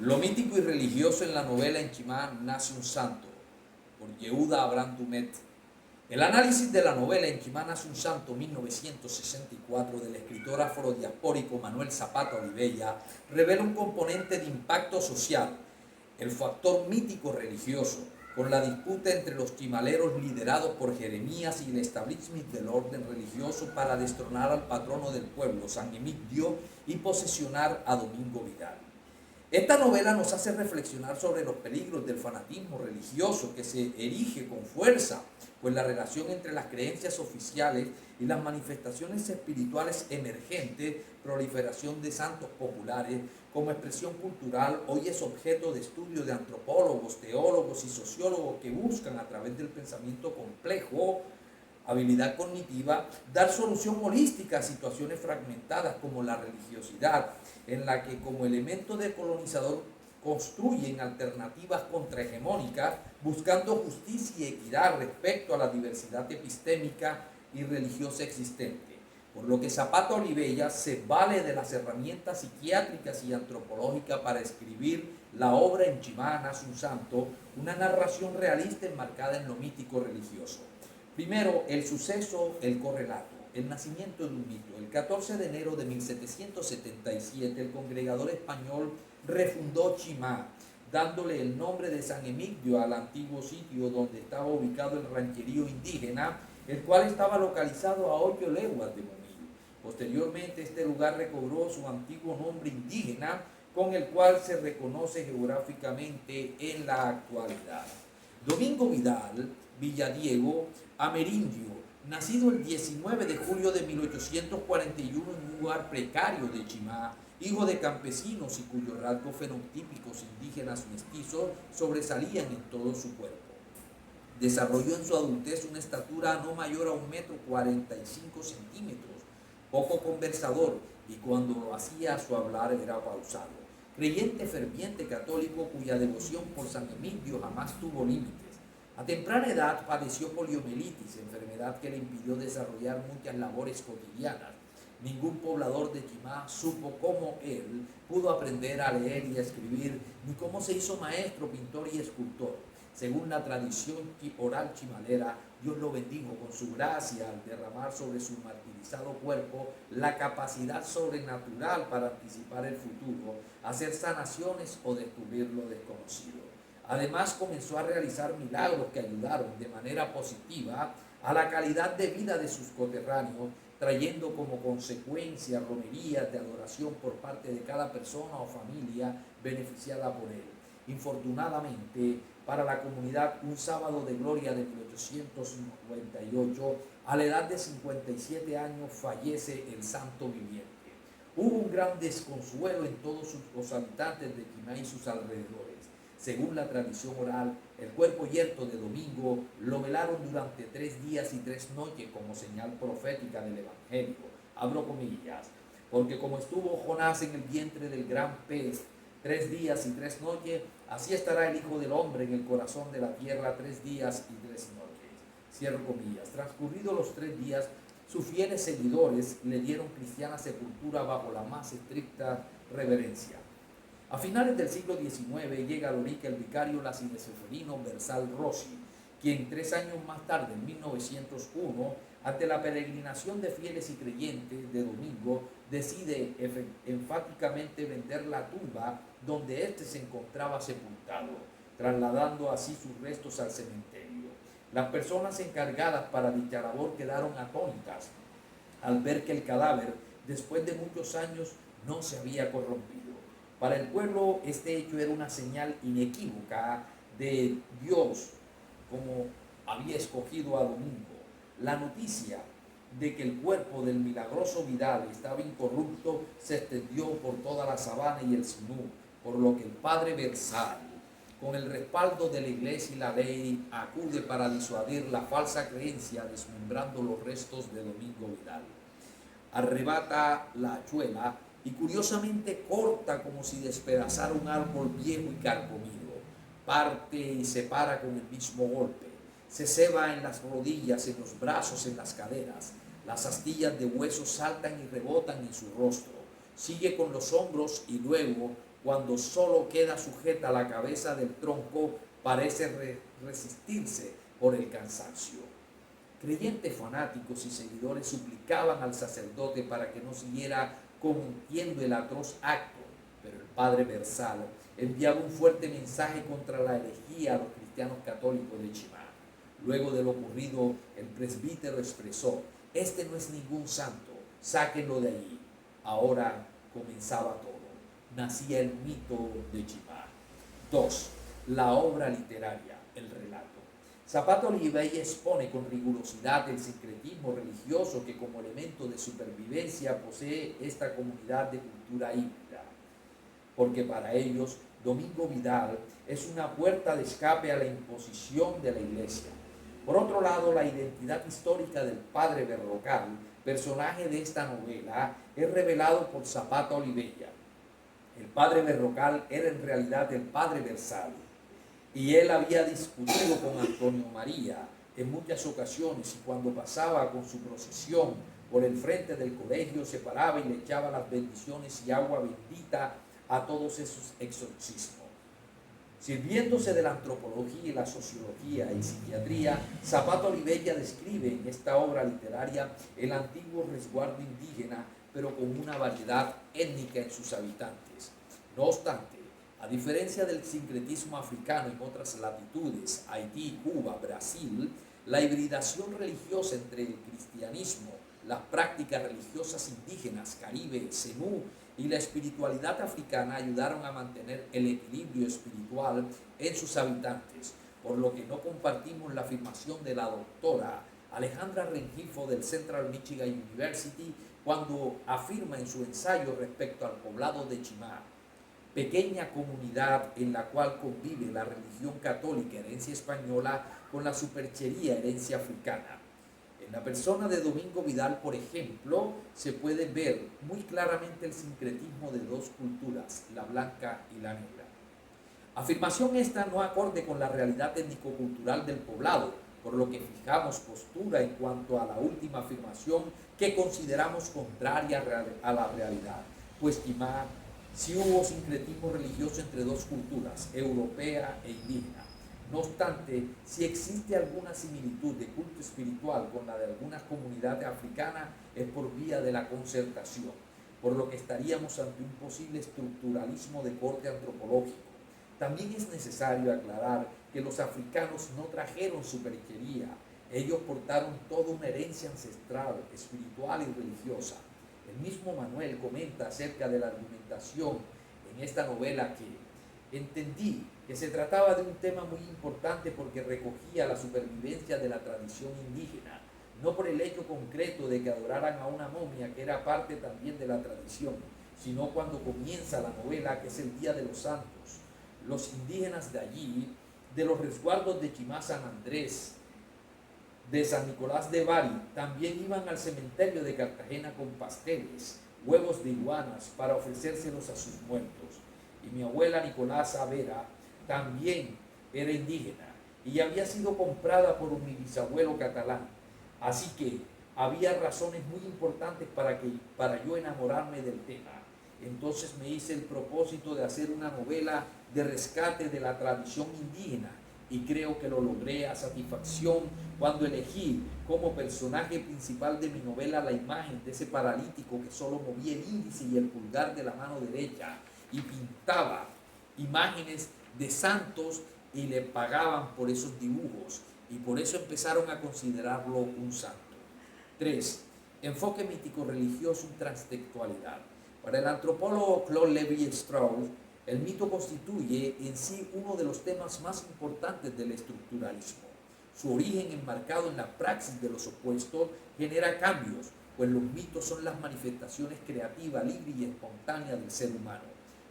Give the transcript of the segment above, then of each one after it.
Lo mítico y religioso en la novela En Chimá nace un santo, por Yehuda Abraham Dumet. El análisis de la novela En Chimá nace un santo, 1964, del escritor afrodiaspórico Manuel Zapata Olivella, revela un componente de impacto social, el factor mítico religioso, con la disputa entre los chimaleros liderados por Jeremías y el establishment del orden religioso para destronar al patrono del pueblo, San Emigdio, y posesionar a Domingo Vidal. Esta novela nos hace reflexionar sobre los peligros del fanatismo religioso que se erige con fuerza, pues la relación entre las creencias oficiales y las manifestaciones espirituales emergentes, proliferación de santos populares como expresión cultural, hoy es objeto de estudio de antropólogos, teólogos y sociólogos que buscan a través del pensamiento complejo, habilidad cognitiva, dar solución holística a situaciones fragmentadas como la religiosidad, en la que como elemento decolonizador construyen alternativas contrahegemónicas buscando justicia y equidad respecto a la diversidad epistémica y religiosa existente. Por lo que Zapata Olivella se vale de las herramientas psiquiátricas y antropológicas para escribir la obra En Chimá nace un santo, una narración realista enmarcada en lo mítico religioso. Primero, el suceso, el correlato, el nacimiento de un mito. El 14 de enero de 1777, el congregador español refundó Chimá, dándole el nombre de San Emigdio al antiguo sitio donde estaba ubicado el rancherío indígena, el cual estaba localizado a 8 leguas de Momillo. Posteriormente, este lugar recobró su antiguo nombre indígena, con el cual se reconoce geográficamente en la actualidad. Domingo Vidal Villadiego Amerindio, nacido el 19 de julio de 1841 en un lugar precario de Chimá, hijo de campesinos y cuyos rasgos fenotípicos indígenas mestizos sobresalían en todo su cuerpo. Desarrolló en su adultez una estatura no mayor a 1,45 m, poco conversador, y cuando lo hacía su hablar era pausado. Creyente ferviente católico cuya devoción por San Emigdio jamás tuvo límites. A temprana edad padeció poliomielitis, enfermedad que le impidió desarrollar muchas labores cotidianas. Ningún poblador de Chimá supo cómo él pudo aprender a leer y a escribir, ni cómo se hizo maestro, pintor y escultor. Según la tradición oral chimalera, Dios lo bendijo con su gracia al derramar sobre su martirizado cuerpo la capacidad sobrenatural para anticipar el futuro, hacer sanaciones o descubrir lo desconocido. Además, comenzó a realizar milagros que ayudaron de manera positiva a la calidad de vida de sus coterráneos, trayendo como consecuencia romerías de adoración por parte de cada persona o familia beneficiada por él. Infortunadamente, para la comunidad, un sábado de gloria de 1898, a la edad de 57 años, fallece el santo viviente. Hubo un gran desconsuelo en todos los habitantes de Chimá y sus alrededores. Según la tradición oral, el cuerpo yerto de Domingo lo velaron durante 3 días y 3 noches como señal profética del Evangelio. Abro comillas, porque como estuvo Jonás en el vientre del gran pez 3 días y 3 noches, así estará el Hijo del Hombre en el corazón de la tierra 3 días y 3 noches. Cierro comillas. Transcurridos los 3 días, sus fieles seguidores le dieron cristiana sepultura bajo la más estricta reverencia. A finales del siglo XIX llega a Lorica el vicario lasineseferino Bersal Rossi, quien 3 años más tarde, en 1901, ante la peregrinación de fieles y creyentes de Domingo, decide enfáticamente vender la tumba donde éste se encontraba sepultado, trasladando así sus restos al cementerio. Las personas encargadas para dicha labor quedaron atónitas al ver que el cadáver, después de muchos años, no se había corrompido. Para el pueblo este hecho era una señal inequívoca de Dios, como había escogido a Domingo. La noticia de que el cuerpo del milagroso Vidal estaba incorrupto se extendió por toda la sabana y el Sinú, por lo que el padre Bersal, con el respaldo de la iglesia y la ley, acude para disuadir la falsa creencia desmembrando los restos de Domingo Vidal. Arrebata la hachuela y curiosamente corta como si despedazara un árbol viejo y carcomido. Parte y separa con el mismo golpe. Se ceba en las rodillas, en los brazos, en las caderas. Las astillas de hueso saltan y rebotan en su rostro. Sigue con los hombros y luego Cuando solo queda sujeta la cabeza del tronco, parece resistirse por el cansancio. Creyentes fanáticos y seguidores suplicaban al sacerdote para que no siguiera cometiendo el atroz acto, pero el padre Bersal enviaba un fuerte mensaje contra la herejía a los cristianos católicos de Chimá. Luego de lo ocurrido, el presbítero expresó: este no es ningún santo, sáquenlo de allí. Ahora comenzaba todo. Nacía el mito de Chimá. 2. La obra literaria, el relato. Zapata Olivella expone con rigurosidad el sincretismo religioso que como elemento de supervivencia posee esta comunidad de cultura híbrida, porque para ellos Domingo Vidal es una puerta de escape a la imposición de la Iglesia. Por otro lado, la identidad histórica del padre Berrocal, personaje de esta novela, es revelado por Zapata Olivella. El padre Berrocal era en realidad el padre Bersal, y él había discutido con Antonio María en muchas ocasiones, y cuando pasaba con su procesión por el frente del colegio se paraba y le echaba las bendiciones y agua bendita a todos esos exorcismos. Sirviéndose de la antropología y la sociología y psiquiatría, Zapata Olivella describe en esta obra literaria el antiguo resguardo indígena, pero con una variedad étnica en sus habitantes. No obstante, a diferencia del sincretismo africano en otras latitudes, Haití, Cuba, Brasil, la hibridación religiosa entre el cristianismo, las prácticas religiosas indígenas, Caribe, Zenú y la espiritualidad africana ayudaron a mantener el equilibrio espiritual en sus habitantes, por lo que no compartimos la afirmación de la doctora Alejandra Rengifo del Central Michigan University cuando afirma en su ensayo respecto al poblado de Chimá: pequeña comunidad en la cual convive la religión católica, herencia española, con la superchería, herencia africana. En la persona de Domingo Vidal, por ejemplo, se puede ver muy claramente el sincretismo de dos culturas, la blanca y la negra. Afirmación esta no acorde con la realidad étnico-cultural del poblado, por lo que fijamos postura en cuanto a la última afirmación, que consideramos contraria a la realidad, pues Chimá sí hubo sincretismo religioso entre dos culturas, europea e indígena. No obstante, si existe alguna similitud de culto espiritual con la de algunas comunidades africanas, es por vía de la concertación, por lo que estaríamos ante un posible estructuralismo de corte antropológico. También es necesario aclarar que los africanos no trajeron superchería, ellos portaron toda una herencia ancestral, espiritual y religiosa. El mismo Manuel comenta acerca de la argumentación en esta novela que entendí que se trataba de un tema muy importante porque recogía la supervivencia de la tradición indígena, no por el hecho concreto de que adoraran a una momia, que era parte también de la tradición, sino cuando comienza la novela, que es el Día de los Santos. Los indígenas de allí, de los resguardos de Chimá, San Andrés, de San Nicolás de Bari, también iban al cementerio de Cartagena con pasteles, huevos de iguanas para ofrecérselos a sus muertos. Y mi abuela Nicolasa Vera también era indígena y había sido comprada por mi bisabuelo catalán. Así que había razones muy importantes para yo enamorarme del tema. Entonces me hice el propósito de hacer una novela de rescate de la tradición indígena, y creo que lo logré a satisfacción cuando elegí como personaje principal de mi novela la imagen de ese paralítico que solo movía el índice y el pulgar de la mano derecha y pintaba imágenes de santos y le pagaban por esos dibujos, y por eso empezaron a considerarlo un santo. 3. Enfoque mítico-religioso y transtextualidad. Para el antropólogo Claude Lévi-Strauss, el mito constituye en sí uno de los temas más importantes del estructuralismo. Su origen, enmarcado en la praxis de los opuestos, genera cambios, pues los mitos son las manifestaciones creativas, libres y espontáneas del ser humano,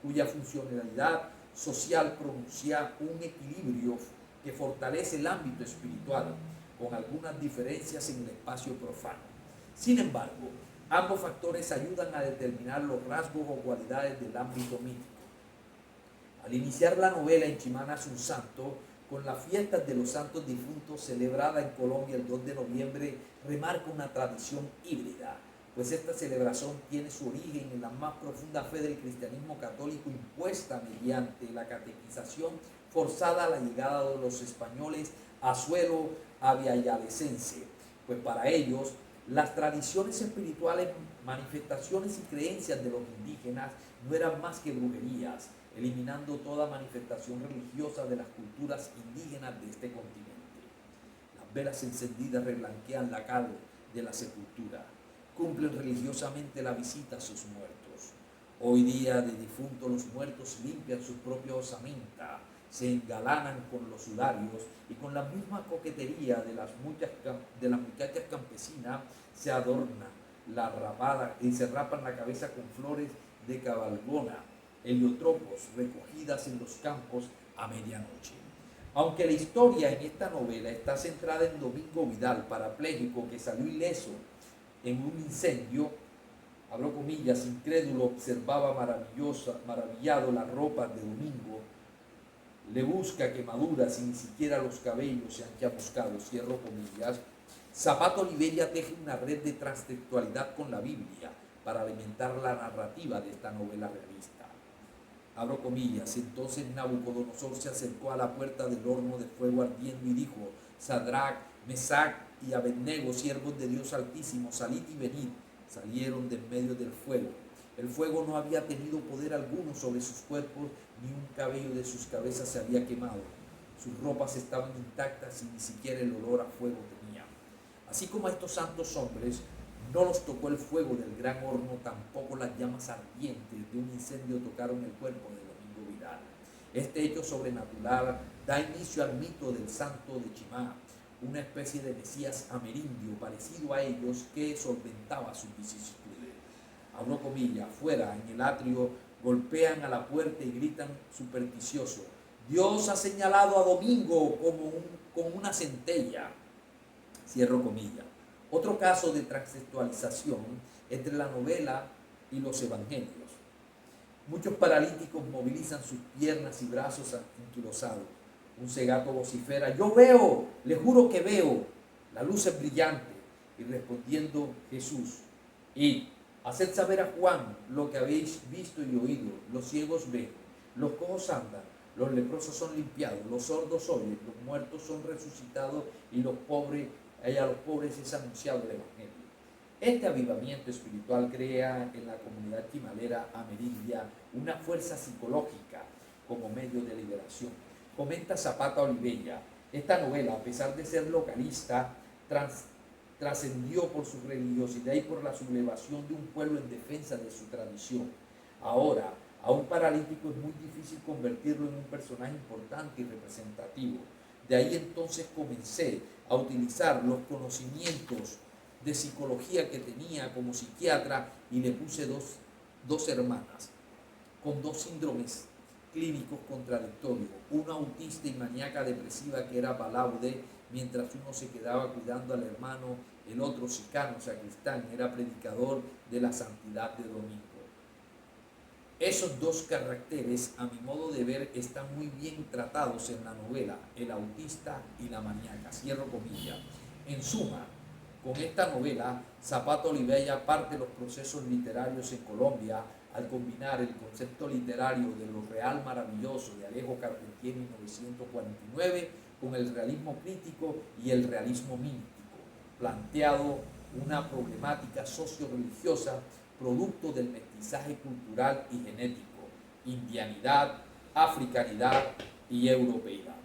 cuya funcionalidad social pronuncia un equilibrio que fortalece el ámbito espiritual, con algunas diferencias en el espacio profano. Sin embargo, ambos factores ayudan a determinar los rasgos o cualidades del ámbito mítico. Al iniciar la novela, en Chimá nace un santo, con las fiestas de los santos difuntos celebrada en Colombia el 2 de noviembre, remarca una tradición híbrida, pues esta celebración tiene su origen en la más profunda fe del cristianismo católico impuesta mediante la catequización forzada a la llegada de los españoles a suelo avialacense, pues para ellos las tradiciones espirituales, manifestaciones y creencias de los indígenas no eran más que brujerías, eliminando toda manifestación religiosa de las culturas indígenas de este continente. Las velas encendidas reblanquean la cal de la sepultura, cumplen religiosamente la visita a sus muertos. Hoy día de difuntos los muertos limpian su propia osamenta, se engalanan con los sudarios y con la misma coquetería de las muchachas campesinas se adornan la rapada y se rapan la cabeza con flores de cabalgona, heliotropos recogidas en los campos a medianoche. Aunque la historia en esta novela está centrada en Domingo Vidal, parapléjico que salió ileso en un incendio, abro comillas, incrédulo observaba maravillado las ropas de Domingo, le busca quemaduras y ni siquiera los cabellos se han chamuscado, cierro comillas. Zapato Oliveira teje una red de transtextualidad con la Biblia para alimentar la narrativa de esta novela realista. Abro comillas, entonces Nabucodonosor se acercó a la puerta del horno de fuego ardiendo y dijo, Sadrach, Mesach y Abednego, siervos de Dios Altísimo, salid y venid. Salieron de en medio del fuego. El fuego no había tenido poder alguno sobre sus cuerpos, ni un cabello de sus cabezas se había quemado. Sus ropas estaban intactas y ni siquiera el olor a fuego tenían. Así como a estos santos hombres no los tocó el fuego del gran horno, tampoco las llamas ardientes de un incendio tocaron el cuerpo de Domingo Vidal. Este hecho sobrenatural da inicio al mito del santo de Chimá, una especie de mesías amerindio parecido a ellos que solventaba sus vicisitudes. Abro comillas, fuera en el atrio golpean a la puerta y gritan supersticioso, Dios ha señalado a Domingo con una centella, cierro comillas. Otro caso de transsexualización entre la novela y los evangelios. Muchos paralíticos movilizan sus piernas y brazos anquilosados. Un cegato vocifera, yo veo, le juro que veo, la luz es brillante. Y respondiendo Jesús, id, haced saber a Juan lo que habéis visto y oído, los ciegos ven, los cojos andan, los leprosos son limpiados, los sordos oyen, los muertos son resucitados y a los pobres es anunciado el Evangelio. Este avivamiento espiritual crea en la comunidad chimalera amerindia una fuerza psicológica como medio de liberación. Comenta Zapata Oliveira, esta novela, a pesar de ser localista, trascendió por su religiosidad y por la sublevación de un pueblo en defensa de su tradición. Ahora, a un paralítico es muy difícil convertirlo en un personaje importante y representativo. De ahí entonces comencé a utilizar los conocimientos de psicología que tenía como psiquiatra y le puse dos hermanas con dos síndromes clínicos contradictorios, una autista y maníaca depresiva que era balaude, mientras uno se quedaba cuidando al hermano, el otro sicano, sacristán, era predicador de la santidad de Domingo. Esos dos caracteres, a mi modo de ver, están muy bien tratados en la novela, el autista y la maníaca, cierro comillas. En suma, con esta novela, Zapata Oliveira parte los procesos literarios en Colombia al combinar el concepto literario de lo real maravilloso de Alejo Carpentier en 1949 con el realismo crítico y el realismo místico, planteado una problemática socio-religiosa producto del mestizaje cultural y genético, indianidad, africanidad y europeidad.